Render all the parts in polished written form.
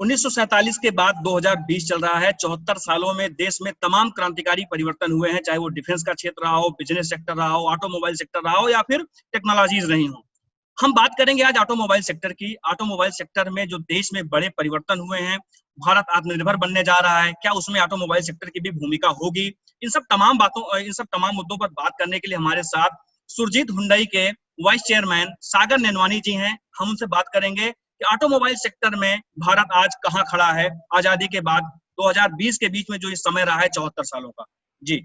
1947 के बाद 2020 चल रहा है। 74 सालों में देश में तमाम क्रांतिकारी परिवर्तन हुए हैं, चाहे वो डिफेंस का क्षेत्र रहा हो, बिजनेस सेक्टर रहा हो, ऑटोमोबाइल सेक्टर रहा हो या फिर टेक्नोलॉजीज रही हो। हम बात करेंगे आज ऑटोमोबाइल सेक्टर की। ऑटोमोबाइल सेक्टर में जो देश में बड़े परिवर्तन हुए हैं, भारत आत्मनिर्भर बनने जा रहा है, क्या उसमें ऑटोमोबाइल सेक्टर की भी भूमिका होगी? इन सब तमाम मुद्दों पर बात करने के लिए हमारे साथ सुरजीत हुंडई के वाइस चेयरमैन सागर नेनवानी जी हैं। हम उनसे बात करेंगे कि ऑटोमोबाइल सेक्टर में भारत आज कहाँ खड़ा है आजादी के बाद 2020 के बीच में जो ये समय रहा है 74 सालों का। जी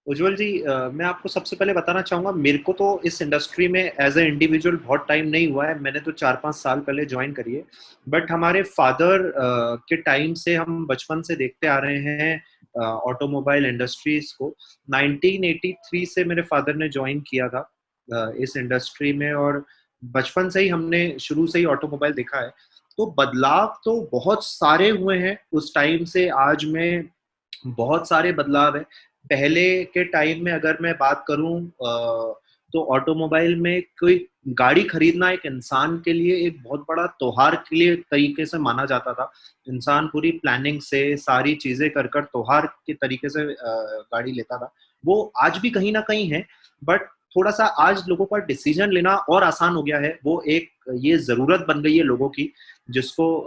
उज्जवल जी, मैं आपको सबसे पहले बताना चाहूँगा, मेरे को तो इस इंडस्ट्री में एज ए इंडिविजुअल बहुत टाइम नहीं हुआ है। मैंने तो 4-5 साल पहले ज्वाइन करी है। बट हमारे फादर के टाइम से हम बचपन से देखते आ रहे हैं ऑटोमोबाइल इंडस्ट्रीज को। 1983 से मेरे फादर ने ज्वाइन किया था इस इंडस्ट्री में, और बचपन से ही हमने शुरू से ही ऑटोमोबाइल देखा है। तो बदलाव तो बहुत सारे हुए हैं उस टाइम से आज में, बहुत सारे बदलाव है। पहले के टाइम में अगर मैं बात करूं तो ऑटोमोबाइल में कोई गाड़ी खरीदना एक इंसान के लिए एक बहुत बड़ा त्योहार के लिए तरीके से माना जाता था। इंसान पूरी प्लानिंग से सारी चीजें कर कर त्योहार के तरीके से गाड़ी लेता था। वो आज भी कहीं ना कहीं है, बट थोड़ा सा आज लोगों का डिसीजन लेना और आसान हो गया है। वो एक ये जरूरत बन गई है लोगों की, जिसको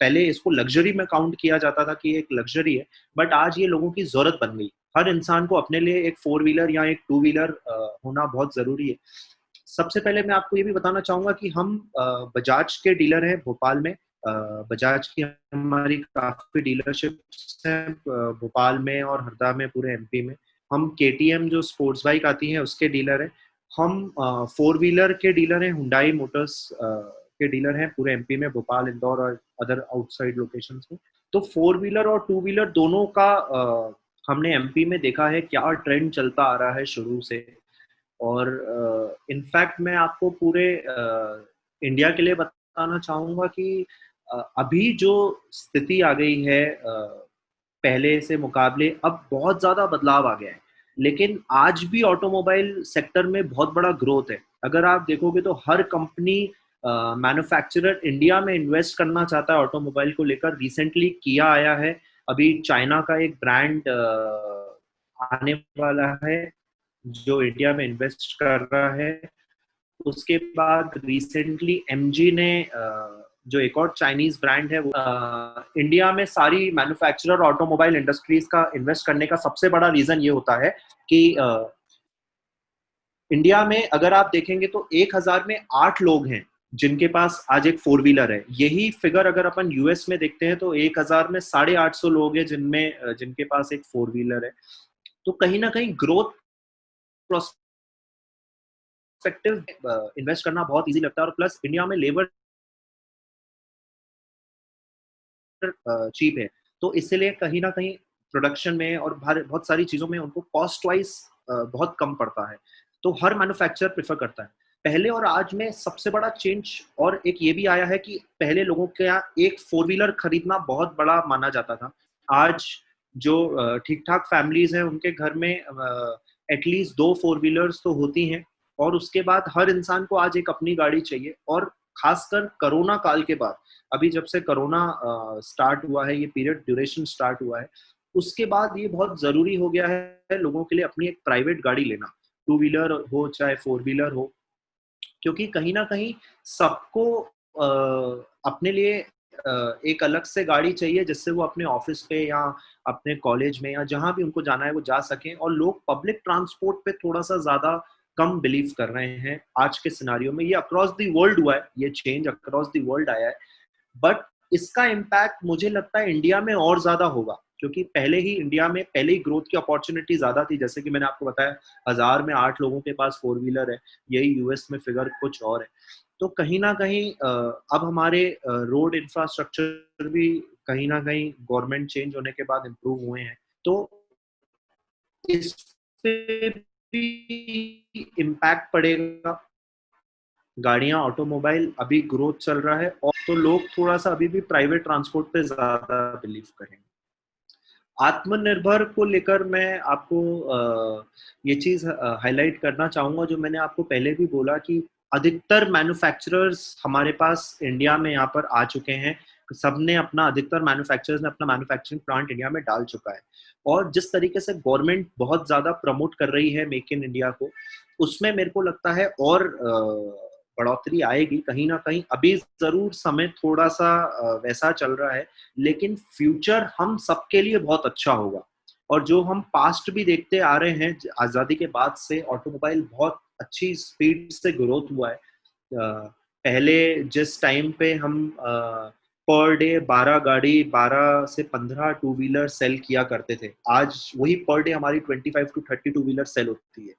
पहले इसको लग्जरी में काउंट किया जाता था कि एक लग्जरी है, बट आज ये लोगों की जरूरत बन गई। हर इंसान को अपने लिए एक 4 व्हीलर या एक 2 व्हीलर होना बहुत जरूरी है। सबसे पहले मैं आपको ये भी बताना चाहूंगा कि हम बजाज के डीलर हैं भोपाल में। बजाज की हमारी काफी डीलरशिप्स हैं भोपाल में और हरदा में, पूरे एमपी में। हम केटीएम जो स्पोर्ट्स बाइक आती है उसके डीलर हैं। हम 4 व्हीलर के डीलर हैं, हुंडई मोटर्स के डीलर हैं पूरे एमपी में, भोपाल, इंदौर और अदर आउटसाइड लोकेशंस में। तो 4 व्हीलर और 2 व्हीलर दोनों का हमने एमपी में देखा है क्या ट्रेंड चलता आ रहा है शुरू से। और इनफैक्ट मैं आपको पूरे इंडिया के लिए बताना चाहूंगा कि अभी जो स्थिति आ गई है पहले से मुकाबले, अब बहुत ज्यादा बदलाव आ गया है। लेकिन आज भी ऑटोमोबाइल सेक्टर में बहुत बड़ा ग्रोथ है। अगर आप देखोगे तो हर कंपनी मैन्युफैक्चरर इंडिया में इन्वेस्ट करना चाहता है ऑटोमोबाइल को लेकर। रिसेंटली किया आया है, अभी चाइना का एक ब्रांड आने वाला है जो इंडिया में इन्वेस्ट कर रहा है। उसके बाद रिसेंटली एमजी ने जो एक और चाइनीज ब्रांड है वो इंडिया में सारी मैन्युफैक्चरर ऑटोमोबाइल इंडस्ट्रीज का इन्वेस्ट करने का सबसे बड़ा रीजन ये होता है कि इंडिया में अगर आप देखेंगे तो 1000 में 8 लोग हैं जिनके पास आज एक 4 व्हीलर है। यही फिगर अगर अपन यूएस में देखते हैं तो 1000 में 850 लोग हैं जिनके पास एक 4 व्हीलर है। तो कहीं ना कहीं ग्रोथ प्रोस्पेक्टिव इन्वेस्ट करना बहुत इजी लगता है, और प्लस इंडिया में लेबर चीप है। तो इसलिए कहीं ना कहीं प्रोडक्शन में और बहुत सारी चीजों में उनको कॉस्ट वाइज बहुत कम पड़ता है। तो हर मैन्युफैक्चरर प्रेफर करता है। पहले और आज में सबसे बड़ा चेंज और एक ये भी आया है कि पहले लोगों के यहाँ एक 4 व्हीलर खरीदना बहुत बड़ा माना जाता था। आज जो ठीक ठाक फैमिलीज हैं उनके घर में एटलीस्ट 2 4 व्हीलर्स तो होती हैं। और उसके बाद हर इंसान को आज एक अपनी गाड़ी चाहिए। और खासकर कोरोना काल के बाद, अभी जब से कोरोना स्टार्ट हुआ है, ये पीरियड ड्यूरेशन स्टार्ट हुआ है, उसके बाद ये बहुत जरूरी हो गया है लोगों के लिए अपनी एक प्राइवेट गाड़ी लेना, 2 व्हीलर हो चाहे 4 व्हीलर हो। क्योंकि कहीं ना कहीं सबको अपने लिए एक अलग से गाड़ी चाहिए जिससे वो अपने ऑफिस पे या अपने कॉलेज में या जहां भी उनको जाना है वो जा सकें। और लोग पब्लिक ट्रांसपोर्ट पे थोड़ा सा ज्यादा कम बिलीव कर रहे हैं आज के सिनारियो में। ये अक्रॉस द वर्ल्ड हुआ है, ये चेंज अक्रॉस द वर्ल्ड आया है। बट इसका इम्पैक्ट मुझे लगता है इंडिया में और ज्यादा होगा, क्योंकि इंडिया में पहले ही ग्रोथ की अपॉर्चुनिटी ज्यादा थी। जैसे कि मैंने आपको बताया 1000 में 8 लोगों के पास 4 व्हीलर है, यही यूएस में फिगर कुछ और है। तो कहीं ना कहीं अब हमारे रोड इंफ्रास्ट्रक्चर भी कहीं ना कहीं गवर्नमेंट चेंज होने के बाद इम्प्रूव हुए हैं। तो इस पे भी इम्पैक्ट पड़ेगा। गाड़ियां ऑटोमोबाइल अभी ग्रोथ चल रहा है, और तो लोग थोड़ा सा अभी भी प्राइवेट ट्रांसपोर्ट पे ज्यादा बिलीव करेंगे। आत्मनिर्भर को लेकर मैं आपको ये चीज हाईलाइट करना चाहूंगा, जो मैंने आपको पहले भी बोला कि अधिकतर मैन्युफैक्चरर्स हमारे पास इंडिया में यहाँ पर आ चुके हैं। सबने अपना, अधिकतर मैन्युफैक्चरर्स ने अपना मैन्युफैक्चरिंग प्लांट इंडिया में डाल चुका है। और जिस तरीके से गवर्नमेंट बहुत ज्यादा प्रमोट कर रही है मेक इन इंडिया को, उसमें मेरे को लगता है और बढ़ोतरी आएगी कहीं ना कहीं। अभी जरूर समय थोड़ा सा वैसा चल रहा है, लेकिन फ्यूचर हम सबके लिए बहुत अच्छा होगा। और जो हम पास्ट भी देखते आ रहे हैं, आजादी के बाद से ऑटोमोबाइल बहुत अच्छी स्पीड से ग्रोथ हुआ है। पहले जिस टाइम पे हम पर डे 12 गाड़ी, 12 से 15 टू व्हीलर सेल किया करते थे, आज वही पर डे हमारी 25 टू 30 टू व्हीलर सेल होती है।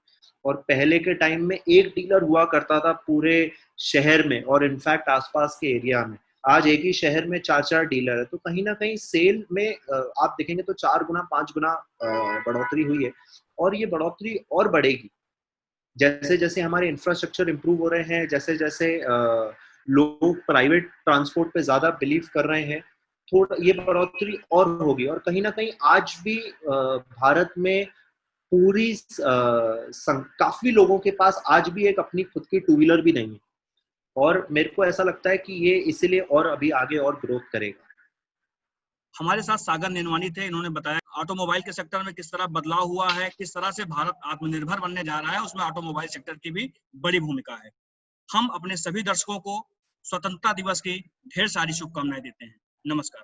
और पहले के टाइम में एक डीलर हुआ करता था पूरे शहर में और इनफैक्ट आसपास के एरिया में। आज एक ही शहर में 4-4 डीलर है। तो कहीं ना कहीं सेल में आप देखेंगे तो 4 गुना 5 गुना बढ़ोतरी हुई है। और ये बढ़ोतरी और बढ़ेगी जैसे जैसे हमारे इंफ्रास्ट्रक्चर इंप्रूव हो रहे हैं, जैसे जैसे लोग प्राइवेट ट्रांसपोर्ट पे ज्यादा बिलीव कर रहे हैं, थोड़ा ये बढ़ोतरी और होगी। और कहीं ना कहीं आज भी भारत में पूरी काफी लोगों के पास आज भी एक अपनी खुद की टू व्हीलर भी नहीं है। और मेरे को ऐसा लगता है कि ये इसीलिए और अभी आगे और ग्रोथ करेगा। हमारे साथ सागर नेनवानी थे, इन्होंने बताया ऑटोमोबाइल के सेक्टर में किस तरह बदलाव हुआ है, किस तरह से भारत आत्मनिर्भर बनने जा रहा है, उसमें ऑटोमोबाइल सेक्टर की भी बड़ी भूमिका है। हम अपने सभी दर्शकों को स्वतंत्रता दिवस की ढेर सारी शुभकामनाएं देते हैं। नमस्कार।